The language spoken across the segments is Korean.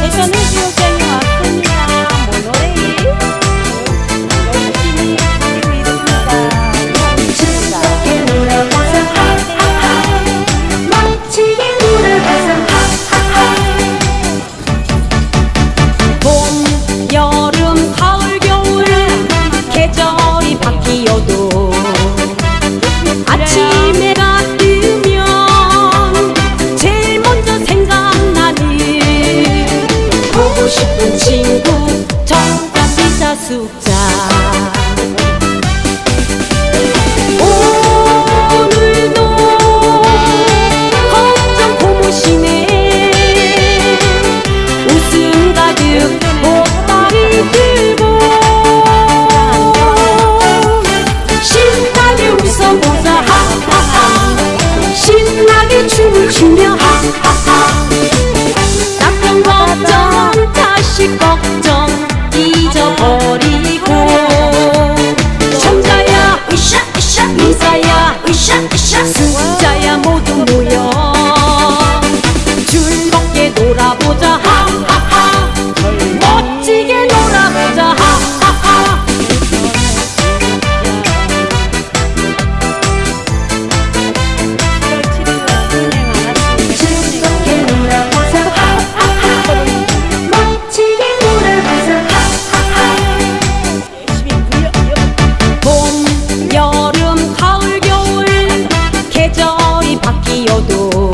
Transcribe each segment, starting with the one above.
대전 해수욕장에 왔습니다. 모노레일 열심히 달리고 있습니다. 즐겁게 놀아봐서 하하하 멋지게 놀아봐서 하하하 봄, 여름, 가을, 겨울 계절이 바뀌어도 아침에 해가 뜨면 제일 먼저 생각나는 보고 싶은 친구 정자 비자 숫자 오늘도 걱정 고무시네 웃음 가득 보따리 들고 신나게 웃어보자 하하하 신나게 춤을 추며 하하하 나쁜 걱정 다시 걱정 잊어버리고 천자야 으쌰 으쌰 미사야 으쌰 으쌰 숫자야 모두 모여 즐겁게 놀아보자 하하하 멋지게 놀아보자 하하하 즐겁게 놀아봐서 하하하 멋지게 놀아봐서 하하하 봄, 여름, 가을, 겨울 계절이 바뀌어도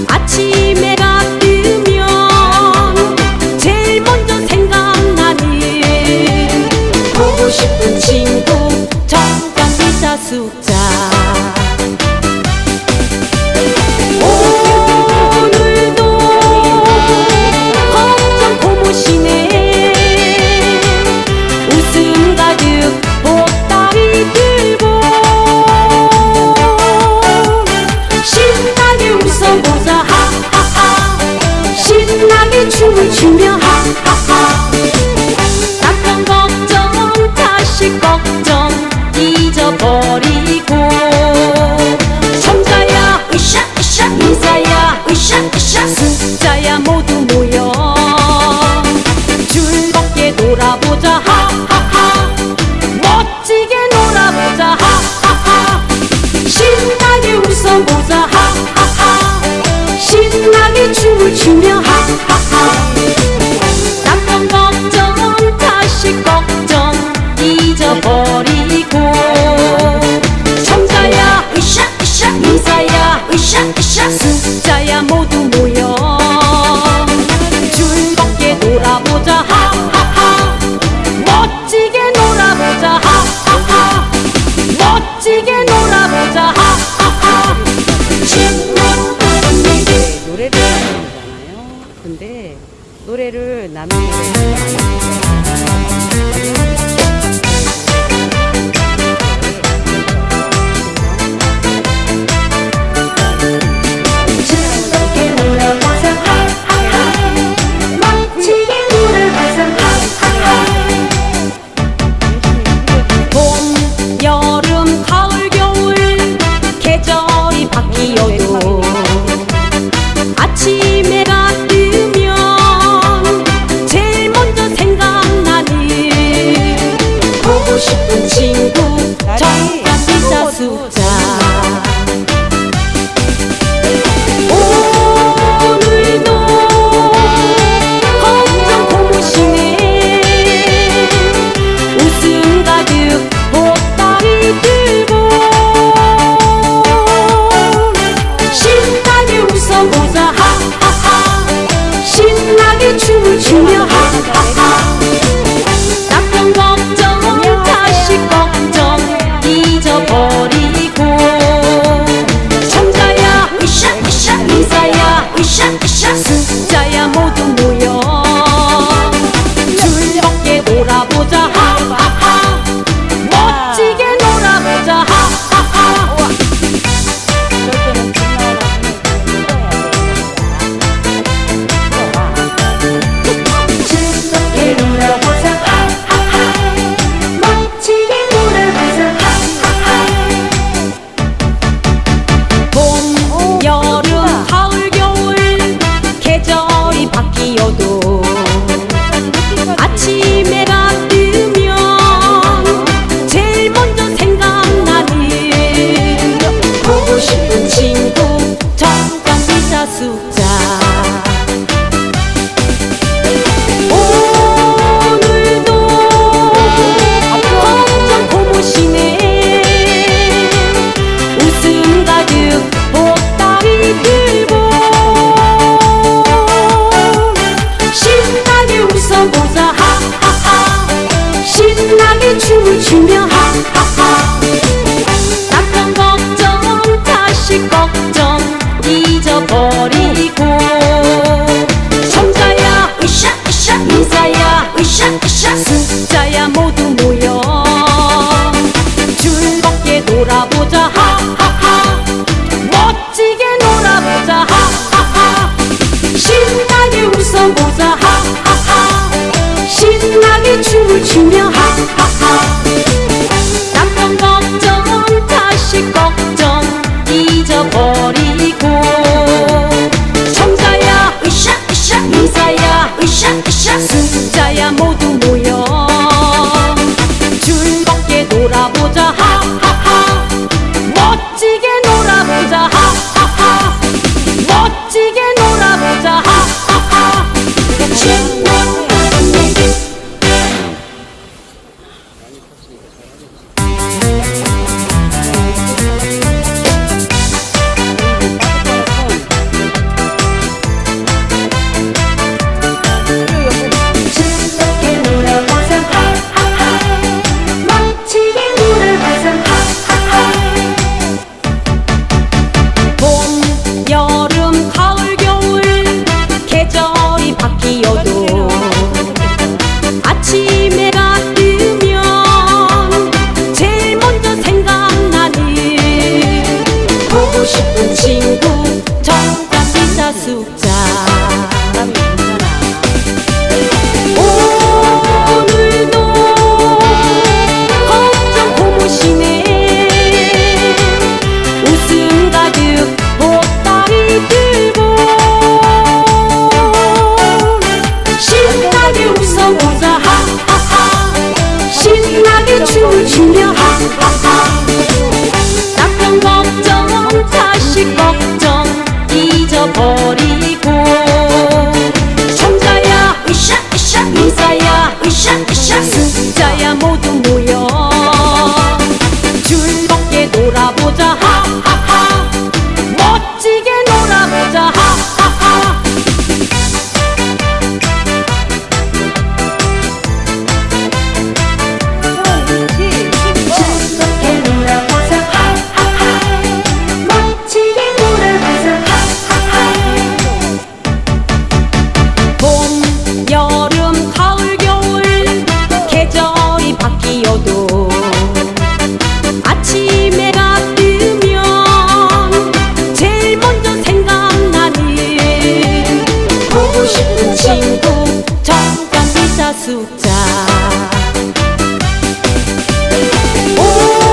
아침에 해가 뜨면 제일 먼저 생각나는 보고 싶은 친구 정장 비자 숫자 오늘도 걱정 고무시네 웃음 가득 보따리 들고 신나게 웃어보자 하하하 신나게 춤을 추며 하하하 나쁜 걱정 다시 걱정 잊어버리고 천자야 으쌰 으쌰 미사야 으쌰 으쌰 숫자야 모두 모여 즐겁게 놀아보자 하하하 멋지게 놀아보자 하하하 신나게 웃어보자 하하하 신나게 춤을 추며 하하하 나쁜 걱정 다시 걱정 잊어버리고 천자야 으쌰 으쌰 미사야 으쌰 으쌰 숫자야 모두 모여 즐겁게 놀아보자 하하하 멋지게 놀아보자 하하하 멋지게 놀아보자 하하하 노래를 하는 거잖아요. 근데 노래를 남의 노래를 즐겁게 놀아봐서 하하하 멋지게 놀아봐서 하하하 봄, 여름, 가을, 겨울 계절이 바뀌어도 아침에 해가 뜨면 제일 먼저 생각나는 보고 싶은 친구 정자 비자 숫자 오늘도 걱정 고무시네 웃음 가득 보따리 들고 신나게 웃어보자 하하하 신나게 춤을 추며 하하하 나쁜 걱정 다시 걱정 잊어버리고 천자야 으쌰 으쌰 미사야 으쌰 으쌰 숫자야 모두 모여 즐겁게 놀아보자 하하하 멋지게 놀아보자 하하하 그럴 때는 빗나가는 숫자 오늘도 검정 고무신에 웃음 가득 보따리 들고 신나게 웃어보자 하하하 신나게 춤을 추며 하하하 낙한 걱정 다시 걱정 잊어버리고 청자야 으쌰 으쌰 인사야 으쌰 으쌰 숫자야 모두 모여 즐겁게 놀아보자 하하하 멋지게 놀아보자 하하하 신나게 웃어보자 하하하 신나게 춤을 추며 하하하 낙한 걱정 다시 걱정 잊어버리고 청자야 으쌰 으쌰 인사야 으쌰 으쌰 숫자야 모두 모여 즐겁게 놀아보자 하하하 멋지게 놀아보자 하하하 멋지게 놀아보자 하하하 즐겁게 놀아보자 하하하 멋지게 놀아보자 하하하 봄, 여름, 가을, 겨울 계절이 바뀌어도 아침에 해가 뜨면 제일 먼저 생각나는 보고 싶은 친구 정답 기사 숫자 오늘도 검정 고무신에 웃음 가득 보따리 들고 신나게 웃어보자 하하하 신나게 춤을 추며 하하하 낙한 걱정 다시 걱정 잊어버리고 청자야 으쌰 으쌰 인사야 으쌰 으쌰 숫자야 모두 모여 즐겁게 놀아보자 하하하 멋지게 놀아보자 하하하 즐겁게 놀아보자 하하하 멋지게 놀아보자 하하하 봄, 여름, 가을, 겨울 계절이 바뀌어도 아침에 해가 뜨면 제일 먼저 생각나는 보고 싶은 친구 정답 기사 숫자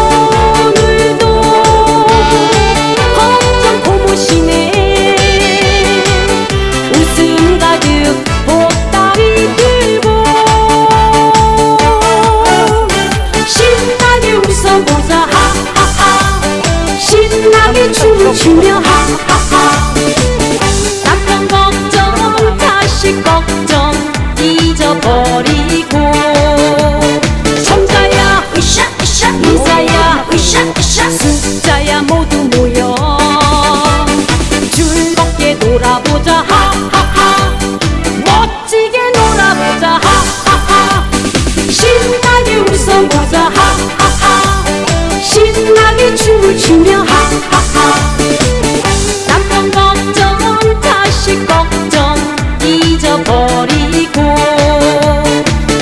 오늘도 검정 고무신에 웃음 가득 보따리 들고 신나게 웃어보자 하하하 신나게 춤을 추며 하하하 낙한 걱정 다시 걱정 잊어버리고 청자야 으쌰 으쌰 인사야 으쌰 으쌰 숫자야 모두 모여 즐겁게 놀아보자 하하하 멋지게 놀아보자 하하하 신나게 웃어보자 하하하 신나게 춤을 추며 하하하 낙한 걱정 다시 걱정 잊어버리고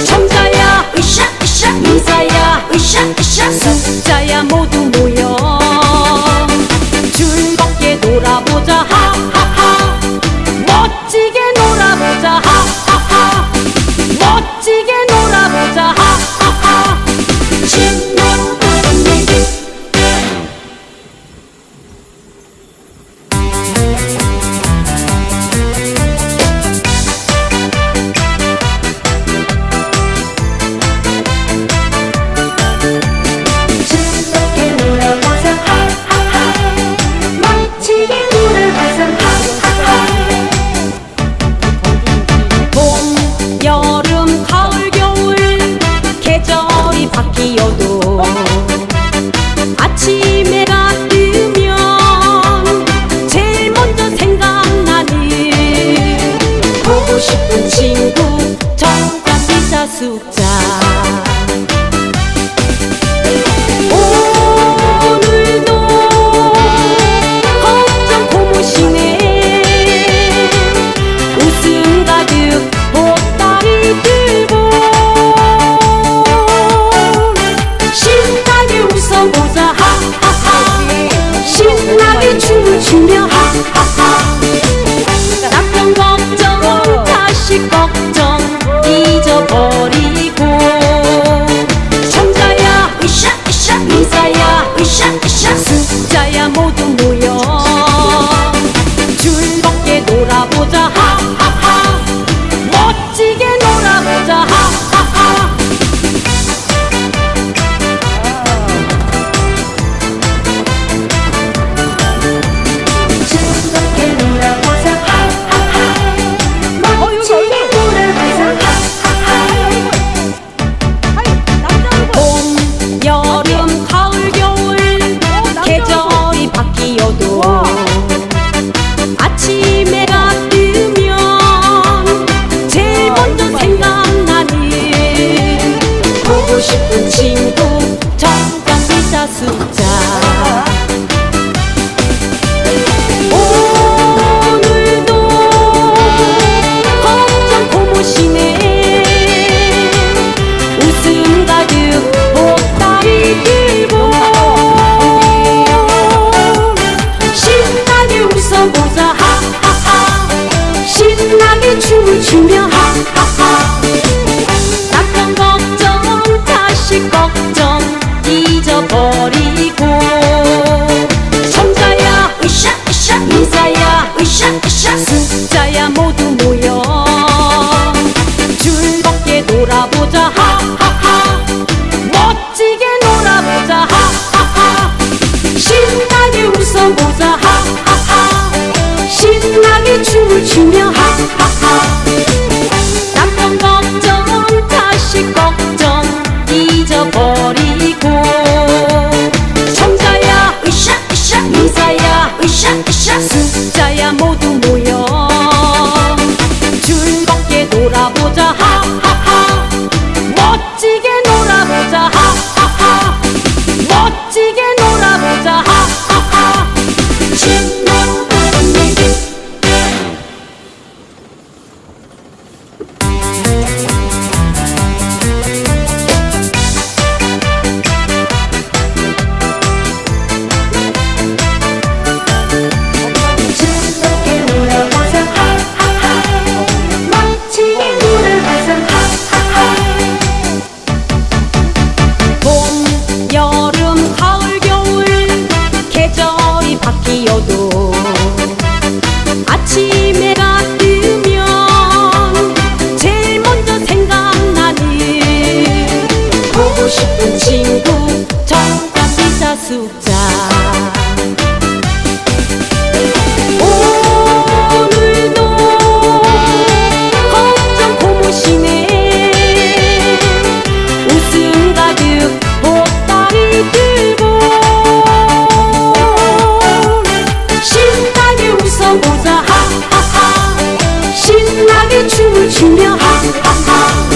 청자야 으쌰 으쌰 인사야 으쌰 으쌰 숫자야 모두 모여 즐겁게 놀아보자 하하하 멋지게 놀아보자 하하하 멋지게 놀아보자 하하하 신나는 얘기 즐겁게 놀아보자 하하하 멋지게 놀아보자 하하하 의사야 으쌰으쌰 숫자야 모두 모여 즐겁게 놀아보자 하하하 멋지게 놀아보자 하하하 신나게 웃어보자 하하하 신나게 춤을 추며 하하하 남편 걱정 자식 걱정 잊어버리고 청자야 으쌰으쌰 의사야 으쌰으쌰 숫자야 모두 모여 즐겁게 놀아보자 하하하 멋지게 놀아보자 하하하 멋지게 놀아보자 하하하 신나는 얘기 즐겁게 놀아보자 하하하 멋지게 놀아보자 하하하 봄, 여름, 가을, 겨울 계절이 바뀌어도 아침에 해가 뜨면 제일 먼저 생각나는 보고 싶은 친구 정답 비자 숫자 오늘도 걱정 고무시네 웃음 가득 보따리 들고 신나게 웃어보자 하하하 신나게 춤을 추며 하하하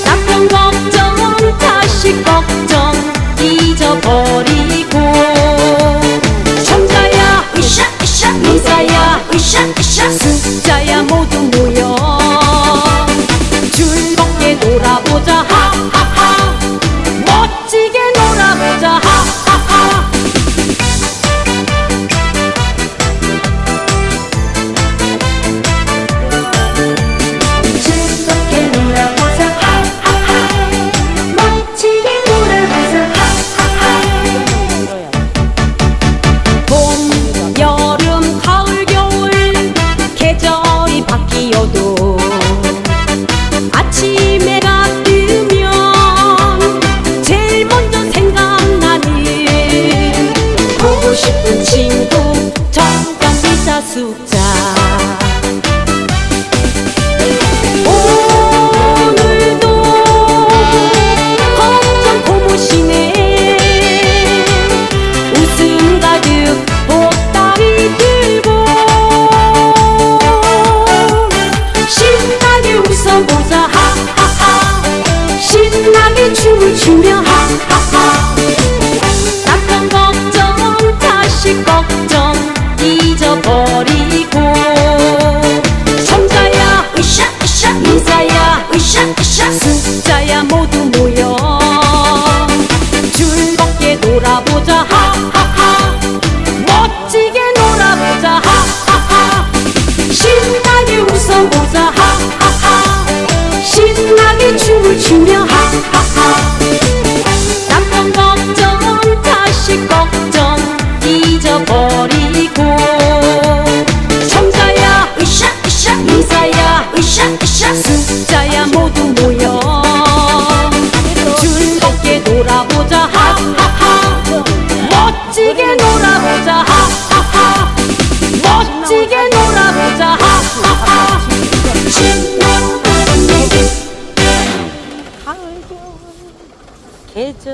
남편 걱정 자식 걱정 잊어버리고 청자야 으쌰으쌰 의사야 으쌰으쌰 숫자야 모두 모여 즐겁게 놀아보자 하하하 멋지게 놀아보자 하하하 즐겁게 놀아보자 하하하 멋지게 놀아보자 하하하 봄, 여름, 가을, 겨울 계절이 바뀌어도 아침에 해가 뜨면 제일 먼저 생각나는 보고 싶은 친구 정답 비자 숫자 오늘도 걱정 고무시네 웃음 가득 보따리 들고 신나게 웃어보자 하하하 신나게 춤을 추며 하하하 남편 걱정 자식 걱정 잊어버리고 청자야 으쌰으쌰 의사야 으쌰으쌰 숫자야 모두 모여 즐겁게 놀아보자 하하하 멋지게 놀아보자 하하하 신나게 웃어보자 하하하 신나게 춤을 추며 하하하 남편 걱정 자식 걱정 잊어버리고 청자야 으쌰으쌰 의사야 으쌰으쌰 숫자야 모두 모여 즐겁게 놀아보자 하하하 멋지게 놀아보자 하하하 멋지게 놀아보자 하하하 신나는 얘기 가을 겨울 계절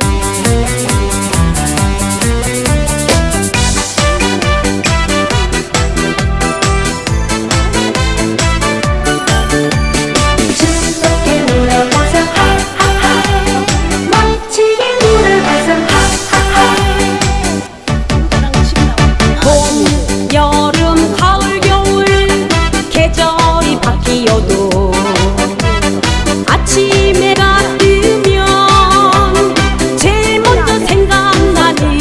즐겁게 놀아보자 하하하 멋지게 놀아보자 하하하 봄, 여름, 가을, 겨울 계절이 바뀌어도 아침에 해가 뜨면 제일 먼저 생각나는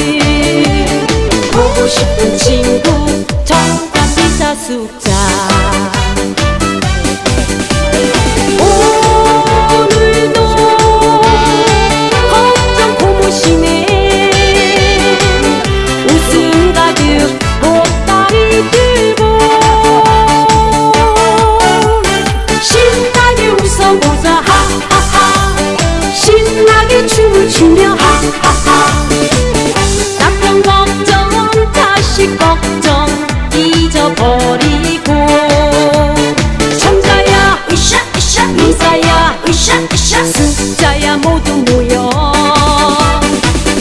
보고 싶은 친구 정답 비자 숫자 오늘도 걱정 고무시네 웃음 가득 보따리 들 잊어버리고 천자야 으쌰 으쌰 미사야 으쌰 으쌰 숫자야 모두 모여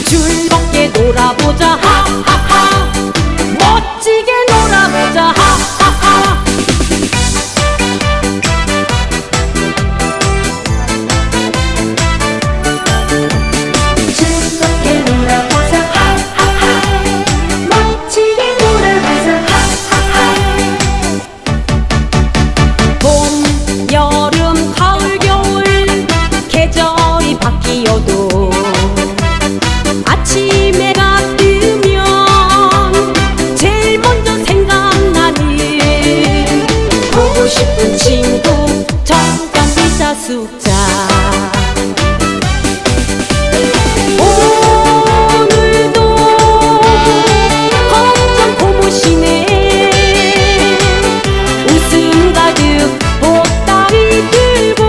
즐겁게 놀아보자 하하하 멋지게 놀아보자 하하하 즐겁게 놀아보자 하하하 멋지게 놀아보자 하하하 봄, 여름, 가을, 겨울 계절이 바뀌어도 아침에 해가 뜨면 제일 먼저 생각나는 보고 싶은 친구 정답 비자 숫자 오늘도 걱정 고무시네 웃음 가득 보따리 들고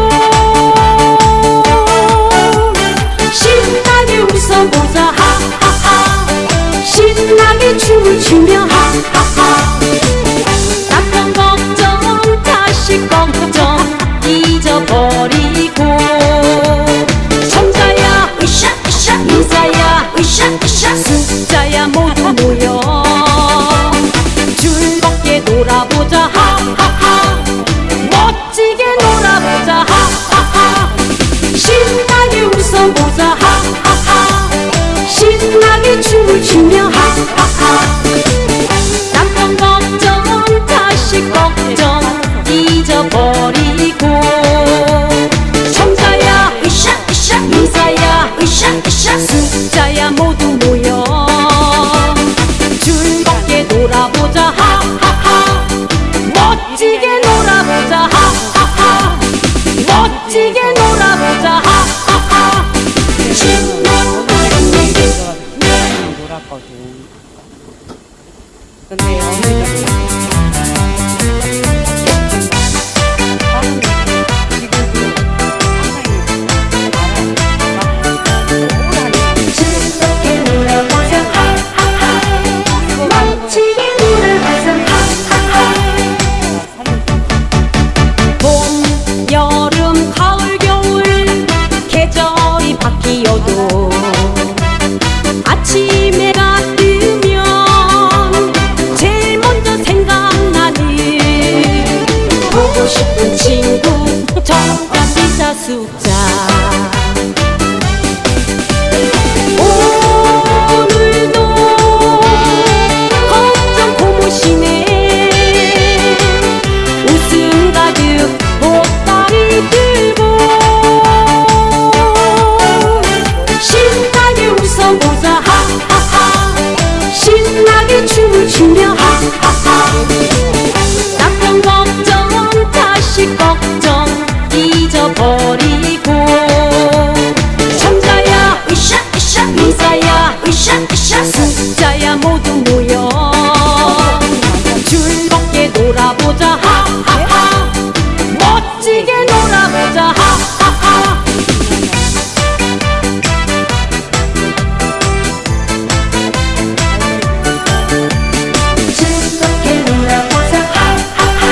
신나게 웃어보자 하하하 신나게 춤을 추며 하하하 낙한 걱정 다시 걱정 잊어버리고 천자야 으쌰 으쌰 미사야 으쌰 으쌰 숫자야 모두 모여 즐겁게 놀아보자 하하하 멋지게 놀아보자 하하하 신나게 웃어보자 하하하 신나게 춤을 추며 하하하 낙한 걱정 다시 걱정 잊어버리고 천자야 으쌰 으쌰 미사야 으쌰 으쌰 숫자야 모두 모여 즐겁게 놀아보자 하하하 멋지게 놀아보자 하하하 멋지게 놀아보자 하하하 놀았거든. 근데 어머니가 즐겁게 놀아보자 하하하 멋지게 놀아보자 하하하 봄, 여름, 가을, 겨울 계절이 바뀌어도 아침에 해가 뜨면 제일 먼저 생각나는 보고 싶은 친구 정답 비자 숫자 오늘도 걱정 고무시네 웃음 가득 보따리 들고 신나게 웃어보자 하하하 신나게 춤을 추며 하하하 낙한 걱정 다시 걱정 잊어버리고 천자야 으쌰 으쌰 미사야 으쌰 으쌰 숫자야 모두 모여 즐겁게 놀아보자 하하하 멋지게 놀아보자 하하하 즐겁게 놀아보자 하하하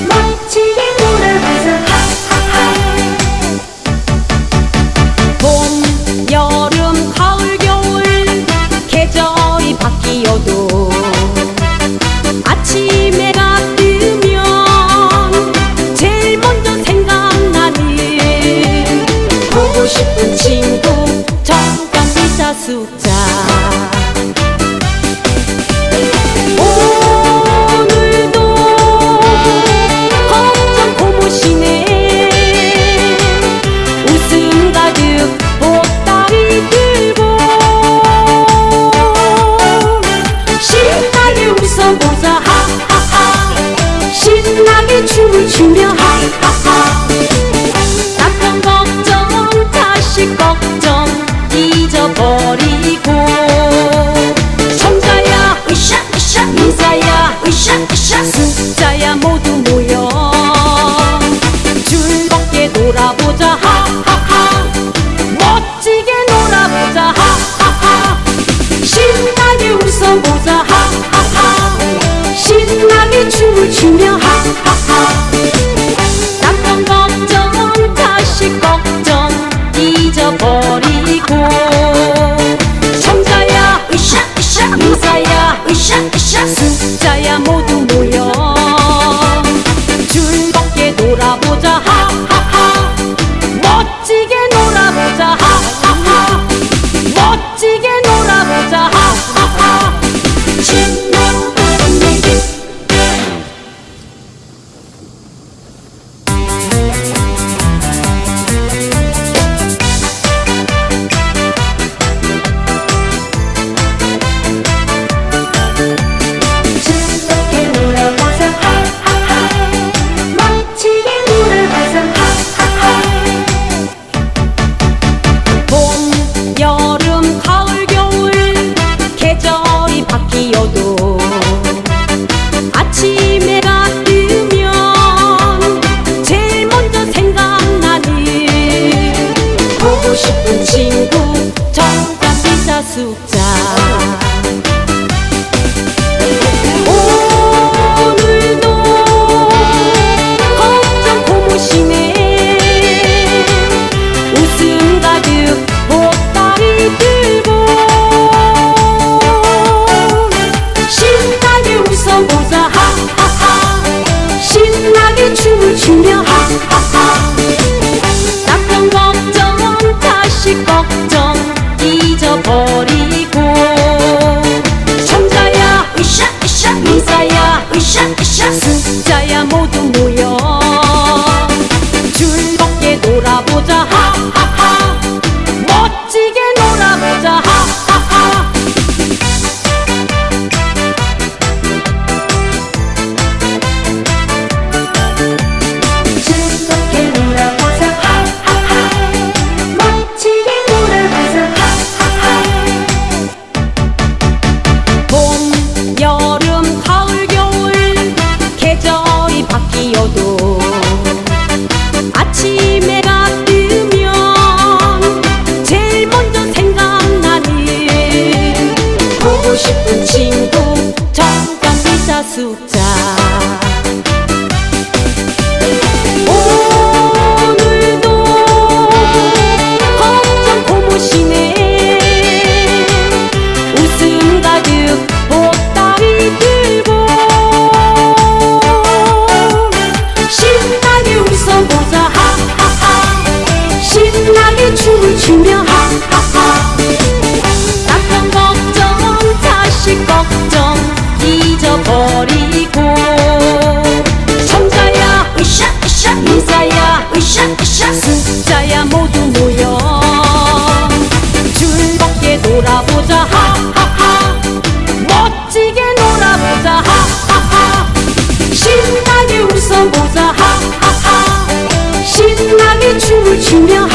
멋지게 놀아보자 하하하 봄, 여름, 가을, 겨울 계절이 바뀌어도 아침에 해가 뜨면 제일 먼저 생각나는 보고 싶은 친구 정답 비자 숫자 오늘도 걱정 고무시네 웃음 가득 보따리 들고 신나게 웃어보자 하하하 신나게 춤을 추며 하하하 낙한 걱정 다시 걱정 잊어버리고 천자야 으쌰 으쌰 미사야 으쌰 으쌰 숫자야 모두 모여 즐겁게 놀아보자 하하하 멋지게 놀아보자 하하하 신나게 웃어보자 하하하 신나게 추며 하하하 남편 걱정 자식 걱정 잊어버리고 청자야 으쌰 으쌰 미사야 으쌰 으쌰 숫자야 모두 모여 즐겁게 놀아보자 하하하 멋지게 놀아보자 하하하 즐겁게 놀아보자 하하하 멋지게 놀아보자 하하하 봄, 여름, 가을, 겨울 계절이 바뀌어도 아침에 해가 뜨면 제일 먼저 생각나는 보고 싶은 친구 정답 미사 숫자 오늘도 걱정 고무시네 웃음 가득 보따리 들고 신나게 웃어보자 하하하 신나게 춤을 추며 하하하 남편 걱정 자식 걱정 잊어버리고 청자야 으쌰 으쌰 미사야 으쌰 으쌰 숫자야 모두 모여 즐겁게 놀아보자 하하하 멋지게 놀아보자 하하하 신나게 웃어보자 하하하 신나게 춤을 추며